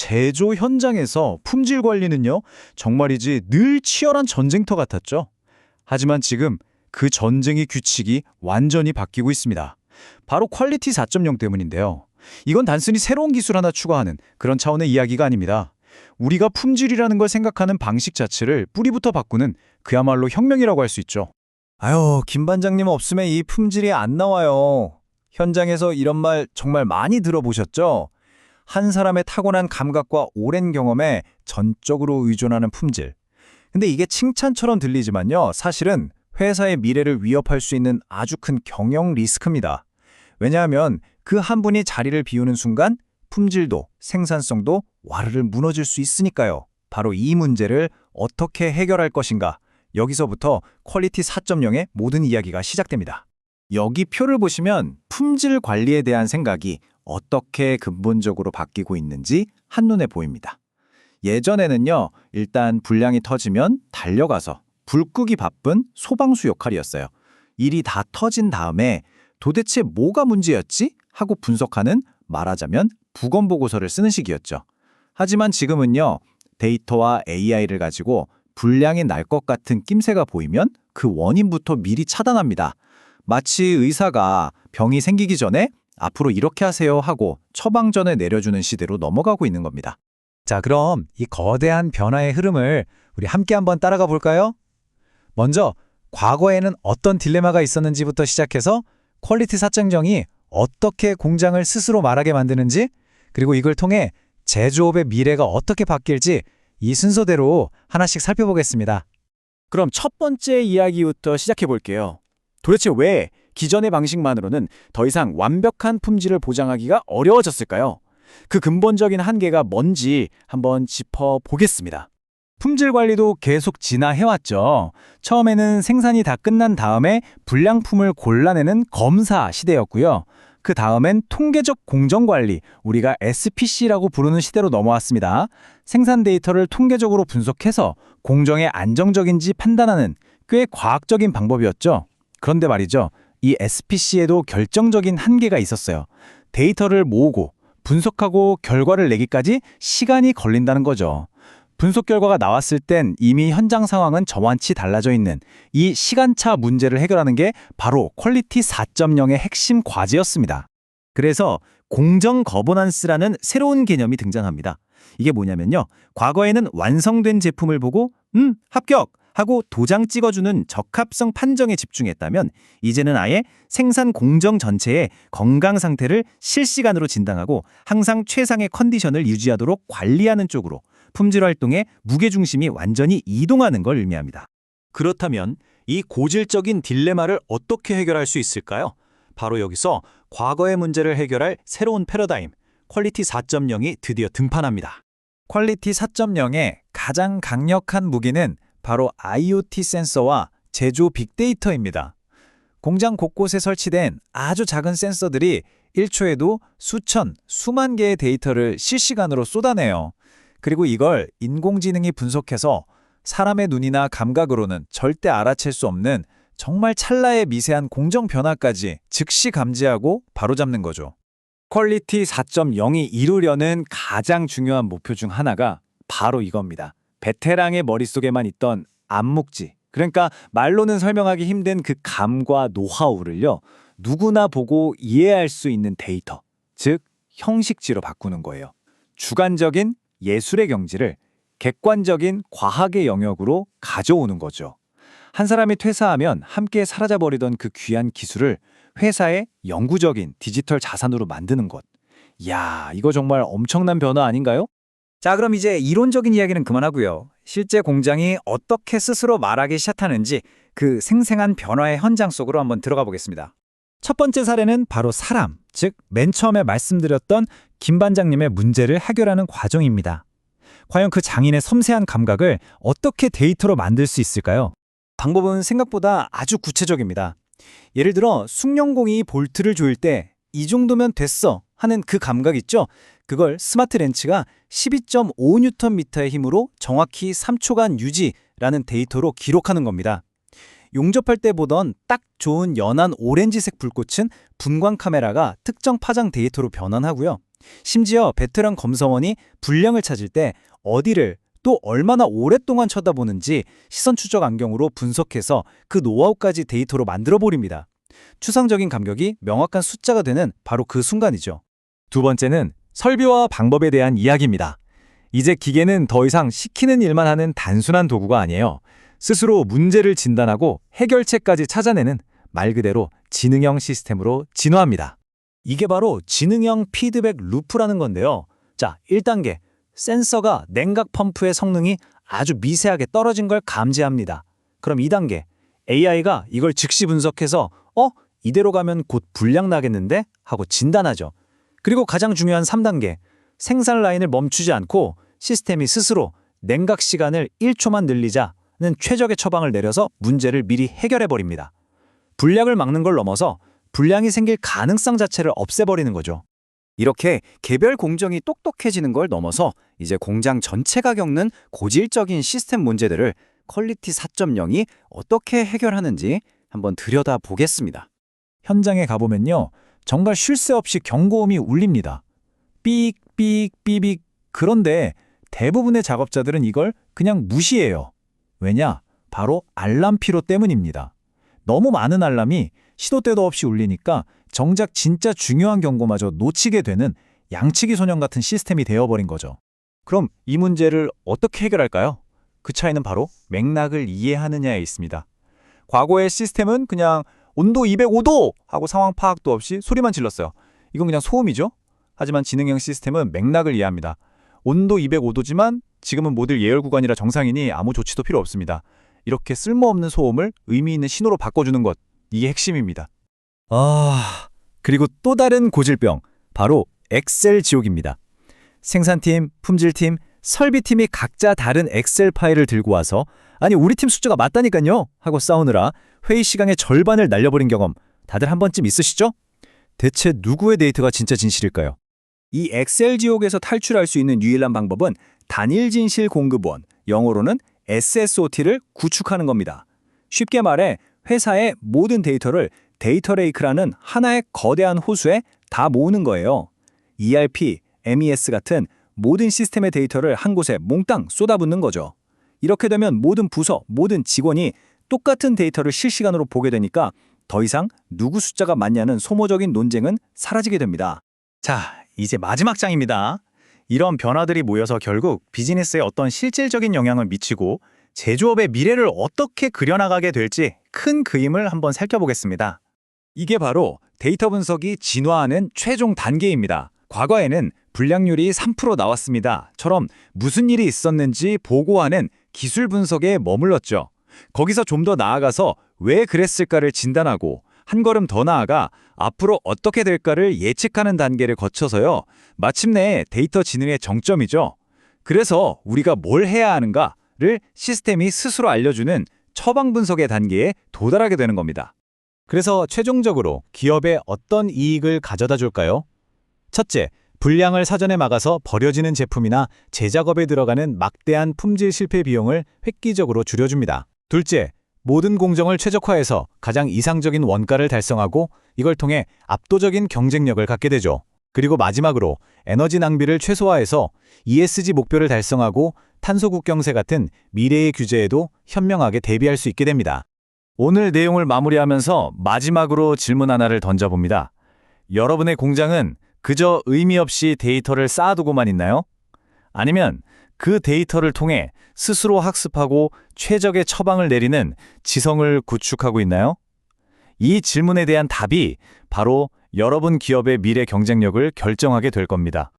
제조 현장에서 품질 관리는요, 정말이지 늘 치열한 전쟁터 같았죠. 하지만 지금 그 전쟁의 규칙이 완전히 바뀌고 있습니다. 바로 퀄리티 4.0 때문인데요. 이건 단순히 새로운 기술 하나 추가하는 그런 차원의 이야기가 아닙니다. 우리가 품질이라는 걸 생각하는 방식 자체를 뿌리부터 바꾸는 그야말로 혁명이라고 할 수 있죠. 아유, 김 반장님 없으면 이 품질이 안 나와요. 현장에서 이런 말 정말 많이 들어보셨죠? 한 사람의 타고난 감각과 오랜 경험에 전적으로 의존하는 품질. 근데 이게 칭찬처럼 들리지만요, 사실은 회사의 미래를 위협할 수 있는 아주 큰 경영 리스크입니다. 왜냐하면 그 한 분이 자리를 비우는 순간 품질도 생산성도 와르르 무너질 수 있으니까요. 바로 이 문제를 어떻게 해결할 것인가, 여기서부터 퀄리티 4.0의 모든 이야기가 시작됩니다. 여기 표를 보시면 품질 관리에 대한 생각이 어떻게 근본적으로 바뀌고 있는지 한눈에 보입니다. 예전에는요, 일단 불량이 터지면 달려가서 불 끄기 바쁜 소방수 역할이었어요. 일이 다 터진 다음에 도대체 뭐가 문제였지? 하고 분석하는, 말하자면 부검보고서를 쓰는 식이었죠. 하지만 지금은요, 데이터와 AI를 가지고 불량이 날 것 같은 낌새가 보이면 그 원인부터 미리 차단합니다. 마치 의사가 병이 생기기 전에 앞으로 이렇게 하세요 하고 처방전을 내려주는 시대로 넘어가고 있는 겁니다. 자, 그럼 이 거대한 변화의 흐름을 우리 함께 한번 따라가 볼까요? 먼저 과거에는 어떤 딜레마가 있었는지부터 시작해서 퀄리티 4.0이 어떻게 공장을 스스로 말하게 만드는지, 그리고 이걸 통해 제조업의 미래가 어떻게 바뀔지 이 순서대로 하나씩 살펴보겠습니다. 그럼 첫 번째 이야기부터 시작해 볼게요. 도대체 왜 기존의 방식만으로는 더 이상 완벽한 품질을 보장하기가 어려워졌을까요? 그 근본적인 한계가 뭔지 한번 짚어보겠습니다. 품질 관리도 계속 진화해왔죠. 처음에는 생산이 다 끝난 다음에 불량품을 골라내는 검사 시대였고요. 그 다음엔 통계적 공정관리, 우리가 SPC라고 부르는 시대로 넘어왔습니다. 생산 데이터를 통계적으로 분석해서 공정에 안정적인지 판단하는 꽤 과학적인 방법이었죠. 그런데 말이죠, 이 SPC에도 결정적인 한계가 있었어요. 데이터를 모으고 분석하고 결과를 내기까지 시간이 걸린다는 거죠. 분석 결과가 나왔을 땐 이미 현장 상황은 저만치 달라져 있는 이 시간차 문제를 해결하는 게 바로 퀄리티 4.0의 핵심 과제였습니다. 그래서 공정 거버넌스라는 새로운 개념이 등장합니다. 이게 뭐냐면요, 과거에는 완성된 제품을 보고 합격! 하고 도장 찍어주는 적합성 판정에 집중했다면 이제는 아예 생산 공정 전체의 건강 상태를 실시간으로 진단하고 항상 최상의 컨디션을 유지하도록 관리하는 쪽으로 품질 활동의 무게중심이 완전히 이동하는 걸 의미합니다. 그렇다면 이 고질적인 딜레마를 어떻게 해결할 수 있을까요? 바로 여기서 과거의 문제를 해결할 새로운 패러다임, 퀄리티 4.0이 드디어 등판합니다. 퀄리티 4.0의 가장 강력한 무기는 바로 IoT 센서와 제조 빅데이터입니다. 공장 곳곳에 설치된 아주 작은 센서들이 1초에도 수천, 수만 개의 데이터를 실시간으로 쏟아내요. 그리고 이걸 인공지능이 분석해서 사람의 눈이나 감각으로는 절대 알아챌 수 없는 정말 찰나의 미세한 공정 변화까지 즉시 감지하고 바로잡는 거죠. 퀄리티 4.0이 이루려는 가장 중요한 목표 중 하나가 바로 이겁니다. 베테랑의 머릿속에만 있던 암묵지, 그러니까 말로는 설명하기 힘든 그 감과 노하우를요, 누구나 보고 이해할 수 있는 데이터, 즉 형식지로 바꾸는 거예요. 주관적인 예술의 경지를 객관적인 과학의 영역으로 가져오는 거죠. 한 사람이 퇴사하면 함께 사라져버리던 그 귀한 기술을 회사의 영구적인 디지털 자산으로 만드는 것. 이야, 이거 정말 엄청난 변화 아닌가요? 자, 그럼 이제 이론적인 이야기는 그만하고요. 실제 공장이 어떻게 스스로 말하기 시작하는지 그 생생한 변화의 현장 속으로 한번 들어가 보겠습니다. 첫 번째 사례는 바로 사람, 즉 맨 처음에 말씀드렸던 김 반장님의 문제를 해결하는 과정입니다. 과연 그 장인의 섬세한 감각을 어떻게 데이터로 만들 수 있을까요? 방법은 생각보다 아주 구체적입니다. 예를 들어 숙련공이 볼트를 조일 때 이 정도면 됐어 하는 그 감각 있죠? 그걸 스마트 렌치가 12.5Nm의 힘으로 정확히 3초간 유지라는 데이터로 기록하는 겁니다. 용접할 때 보던 딱 좋은 연한 오렌지색 불꽃은 분광 카메라가 특정 파장 데이터로 변환하고요. 심지어 베테랑 검사원이 불량을 찾을 때 어디를 또 얼마나 오랫동안 쳐다보는지 시선 추적 안경으로 분석해서 그 노하우까지 데이터로 만들어버립니다. 추상적인 감격이 명확한 숫자가 되는 바로 그 순간이죠. 두 번째는 설비와 방법에 대한 이야기입니다. 이제 기계는 더 이상 시키는 일만 하는 단순한 도구가 아니에요. 스스로 문제를 진단하고 해결책까지 찾아내는 말 그대로 지능형 시스템으로 진화합니다. 이게 바로 지능형 피드백 루프라는 건데요. 자, 1단계. 센서가 냉각 펌프의 성능이 아주 미세하게 떨어진 걸 감지합니다. 그럼 2단계. AI가 이걸 즉시 분석해서 이대로 가면 곧 불량 나겠는데? 하고 진단하죠. 그리고 가장 중요한 3단계. 생산 라인을 멈추지 않고 시스템이 스스로 냉각 시간을 1초만 늘리자는 최적의 처방을 내려서 문제를 미리 해결해버립니다. 불량을 막는 걸 넘어서 불량이 생길 가능성 자체를 없애버리는 거죠. 이렇게 개별 공정이 똑똑해지는 걸 넘어서 이제 공장 전체가 겪는 고질적인 시스템 문제들을 퀄리티 4.0이 어떻게 해결하는지 한번 들여다보겠습니다. 현장에 가보면요. 정말 쉴 새 없이 경고음이 울립니다. 삑, 삑, 삐빅. 그런데 대부분의 작업자들은 이걸 그냥 무시해요. 왜냐? 바로 알람 피로 때문입니다. 너무 많은 알람이 시도 때도 없이 울리니까 정작 진짜 중요한 경고마저 놓치게 되는 양치기 소년 같은 시스템이 되어버린 거죠. 그럼 이 문제를 어떻게 해결할까요? 그 차이는 바로 맥락을 이해하느냐에 있습니다. 과거의 시스템은 그냥 온도 205도 하고 상황 파악도 없이 소리만 질렀어요. 이건 그냥 소음이죠? 하지만 지능형 시스템은 맥락을 이해합니다. 온도 205도지만 지금은 모듈 예열 구간이라 정상이니 아무 조치도 필요 없습니다. 이렇게 쓸모없는 소음을 의미 있는 신호로 바꿔주는 것, 이게 핵심입니다. 그리고 또 다른 고질병, 바로 엑셀 지옥입니다. 생산팀, 품질팀, 설비팀이 각자 다른 엑셀 파일을 들고 와서 아니 우리 팀 숫자가 맞다니까요 하고 싸우느라 회의 시간의 절반을 날려버린 경험 다들 한 번쯤 있으시죠? 대체 누구의 데이터가 진짜 진실일까요? 이 엑셀 지옥에서 탈출할 수 있는 유일한 방법은 단일 진실 공급원, 영어로는 SSOT를 구축하는 겁니다. 쉽게 말해 회사의 모든 데이터를 데이터 레이크라는 하나의 거대한 호수에 다 모으는 거예요. ERP, MES 같은 모든 시스템의 데이터를 한 곳에 몽땅 쏟아붓는 거죠. 이렇게 되면 모든 부서, 모든 직원이 똑같은 데이터를 실시간으로 보게 되니까 더 이상 누구 숫자가 맞냐는 소모적인 논쟁은 사라지게 됩니다. 자, 이제 마지막 장입니다. 이런 변화들이 모여서 결국 비즈니스에 어떤 실질적인 영향을 미치고 제조업의 미래를 어떻게 그려나가게 될지 큰 그림을 한번 살펴보겠습니다. 이게 바로 데이터 분석이 진화하는 최종 단계입니다. 과거에는 불량률이 3% 나왔습니다.처럼 무슨 일이 있었는지 보고하는 기술 분석에 머물렀죠. 거기서 좀 더 나아가서 왜 그랬을까를 진단하고 한 걸음 더 나아가 앞으로 어떻게 될까를 예측하는 단계를 거쳐서요. 마침내 데이터 지능의 정점이죠. 그래서 우리가 뭘 해야 하는가를 시스템이 스스로 알려주는 처방 분석의 단계에 도달하게 되는 겁니다. 그래서 최종적으로 기업에 어떤 이익을 가져다 줄까요? 첫째, 불량을 사전에 막아서 버려지는 제품이나 재작업에 들어가는 막대한 품질 실패 비용을 획기적으로 줄여줍니다. 둘째, 모든 공정을 최적화해서 가장 이상적인 원가를 달성하고 이걸 통해 압도적인 경쟁력을 갖게 되죠. 그리고 마지막으로 에너지 낭비를 최소화해서 ESG 목표를 달성하고 탄소 국경세 같은 미래의 규제에도 현명하게 대비할 수 있게 됩니다. 오늘 내용을 마무리하면서 마지막으로 질문 하나를 던져봅니다. 여러분의 공장은 그저 의미 없이 데이터를 쌓아두고만 있나요? 아니면 그 데이터를 통해 스스로 학습하고 최적의 처방을 내리는 지성을 구축하고 있나요? 이 질문에 대한 답이 바로 여러분 기업의 미래 경쟁력을 결정하게 될 겁니다.